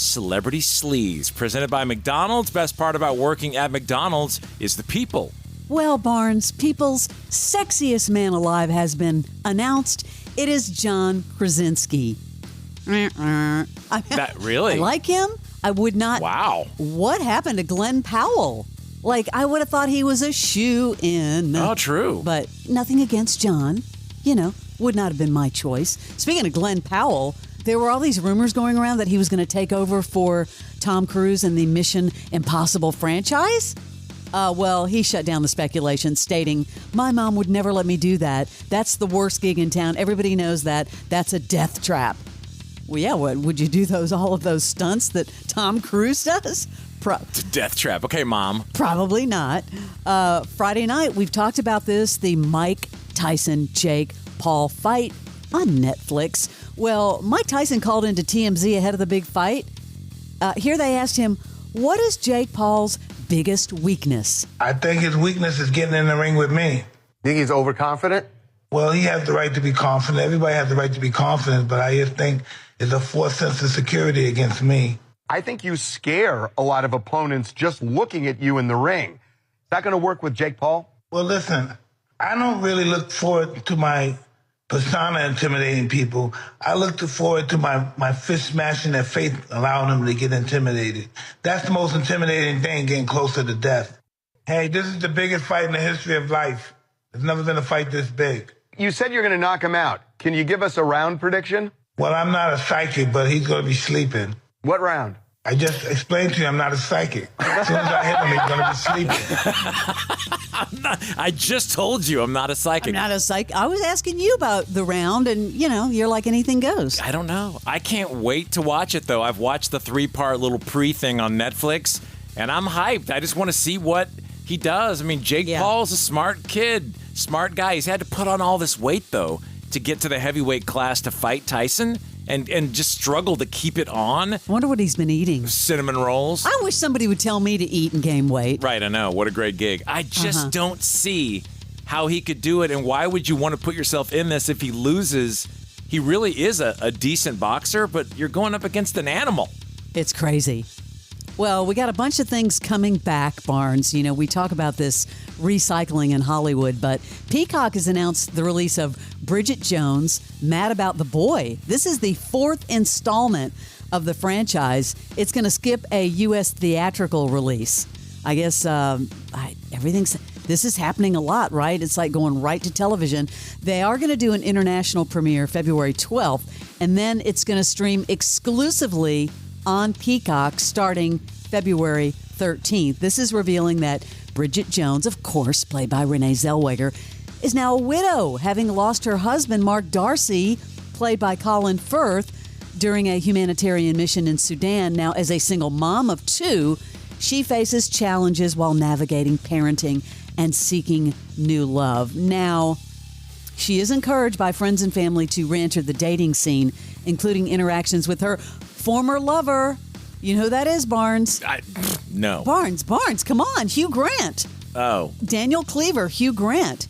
Celebrity Sleaze, presented by McDonald's. Best part about working at McDonald's is the people. Well, Barnes, people's sexiest man alive has been announced. It is John Krasinski. Really? I like him. I would not. Wow. What happened to Glenn Powell? Like, I would have thought he was a shoo-in. Oh, true. But nothing against John. You know, would not have been my choice. Speaking of Glenn Powell, there were all these rumors going around that he was going to take over for Tom Cruise in the Mission Impossible franchise. Well, he shut down the speculation, stating, "My mom would never let me do that. That's the worst gig in town. Everybody knows that. That's a death trap." Well, yeah, what, would you do all of those stunts that Tom Cruise does? Death trap. Okay, Mom. Probably not. Friday night, we've talked about this, the Mike Tyson, Jake Paul fight on Netflix. Well, Mike Tyson called into TMZ ahead of the big fight. Here they asked him, what is Jake Paul's biggest weakness? I think his weakness is getting in the ring with me. Think he's overconfident? Well, he has the right to be confident. Everybody has the right to be confident, but I just think it's a false sense of security against me. I think you scare a lot of opponents just looking at you in the ring. Is that going to work with Jake Paul? Well, listen, I don't really look forward to my persona intimidating people. I look forward to my fist smashing their face, allowing them to get intimidated. That's the most intimidating thing, getting closer to death. Hey, this is the biggest fight in the history of life. There's never been a fight this big. You said you're going to knock him out. Can you give us a round prediction? Well, I'm not a psychic, but he's going to be sleeping. What round? I just explained to you I'm not a psychic. As soon as I hit him, he's going to be sleeping. I just told you I'm not a psychic. I'm not a psychic. I was asking you about the round, and, you know, you're like anything goes. I don't know. I can't wait to watch it, though. I've watched the 3-part little pre-thing on Netflix, and I'm hyped. I just want to see what he does. I mean, Jake Paul's a smart kid, smart guy. He's had to put on all this weight, though, to get to the heavyweight class to fight Tyson. And just struggle to keep it on. I wonder what he's been eating. Cinnamon rolls. I wish somebody would tell me to eat and gain weight. Right, I know. What a great gig. I just don't see how he could do it. And why would you want to put yourself in this if he loses? He really is a decent boxer, but you're going up against an animal. It's crazy. Well, we got a bunch of things coming back, Barnes. You know, we talk about this recycling in Hollywood, but Peacock has announced the release of Bridget Jones, Mad About the Boy. This is the 4th installment of the franchise. It's going to skip a U.S. theatrical release. I guess this is happening a lot, right? It's like going right to television. They are going to do an international premiere February 12th, and then it's going to stream exclusively on Peacock starting February 13th. This is revealing that Bridget Jones, of course, played by Renee Zellweger, is now a widow, having lost her husband, Mark Darcy, played by Colin Firth, during a humanitarian mission in Sudan. Now, as a single mom of 2, she faces challenges while navigating parenting and seeking new love. Now, she is encouraged by friends and family to re-enter the dating scene, including interactions with her former lover. You know who that is, Barnes? No. Barnes, come on. Hugh Grant. Oh. Daniel Cleaver, Hugh Grant.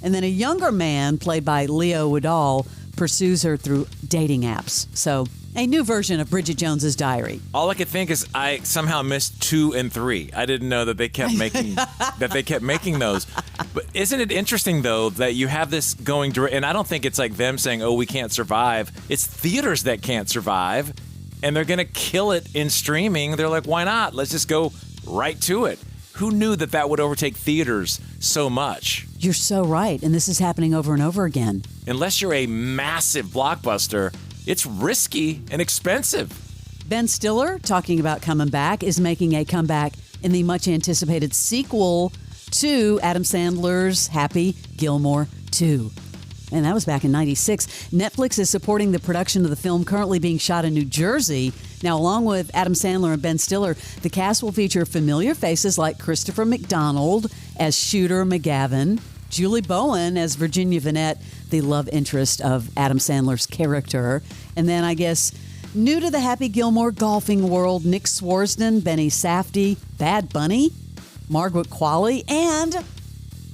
And then a younger man, played by Leo Woodall, pursues her through dating apps. So, a new version of Bridget Jones's Diary. All I could think is I somehow missed 2 and 3. I didn't know that they kept making those. But isn't it interesting though that you have this going direct? And I don't think it's like them saying, "Oh, we can't survive." It's theaters that can't survive, and they're going to kill it in streaming. They're like, "Why not? Let's just go right to it." Who knew that would overtake theaters so much? You're so right, and this is happening over and over again. Unless you're a massive blockbuster, it's risky and expensive. Ben Stiller, talking about coming back, is making a comeback in the much-anticipated sequel to Adam Sandler's Happy Gilmore 2. And that was back in '96. Netflix is supporting the production of the film currently being shot in New Jersey. Now, along with Adam Sandler and Ben Stiller, the cast will feature familiar faces like Christopher McDonald as Shooter McGavin, Julie Bowen as Virginia Vinette, the love interest of Adam Sandler's character. And then, I guess, new to the Happy Gilmore golfing world, Nick Swartzen, Benny Safdie, Bad Bunny, Margaret Qualley, and,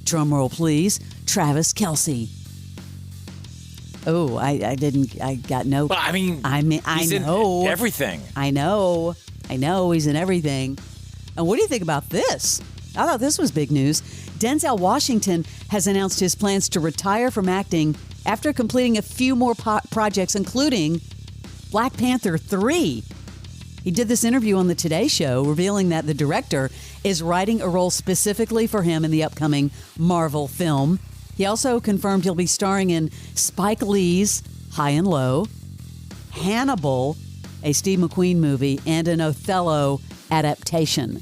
drumroll please, Travis Kelce. Oh, I didn't. I got no. Well, I mean, I he's know in everything. I know. He's in everything. And what do you think about this? I thought this was big news. Denzel Washington has announced his plans to retire from acting after completing a few more projects, including Black Panther 3. He did this interview on the Today Show, revealing that the director is writing a role specifically for him in the upcoming Marvel film. He also confirmed he'll be starring in Spike Lee's High and Low, Hannibal, a Steve McQueen movie, and an Othello adaptation.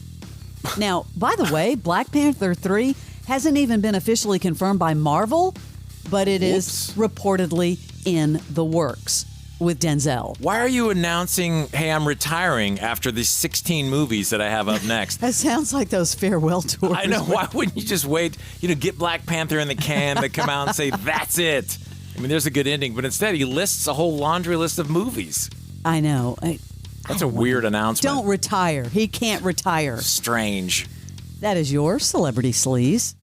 Now, by the way, Black Panther 3 hasn't even been officially confirmed by Marvel, but it is reportedly in the works with Denzel. Why are you announcing, hey, I'm retiring after these 16 movies that I have up next? That sounds like those farewell tours. I know. Why wouldn't you just wait, get Black Panther in the can to come out and say, that's it? I mean, there's a good ending, but instead he lists a whole laundry list of movies. I know. That's a weird announcement. Don't retire. He can't retire. Strange. That is your Celebrity Sleaze.